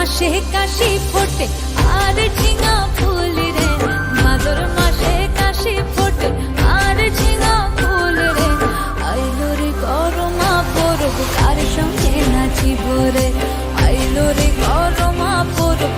মাসে কাশি ফোটে আর ঝিঙা ফুল রে, ভাদর মাসে কাশি ফোটে আর ঝিঙা ফুল রে। আইলো রে গরমা পরব কার সঙ্গে নাচিব রে, আইলো রে গরমা পরব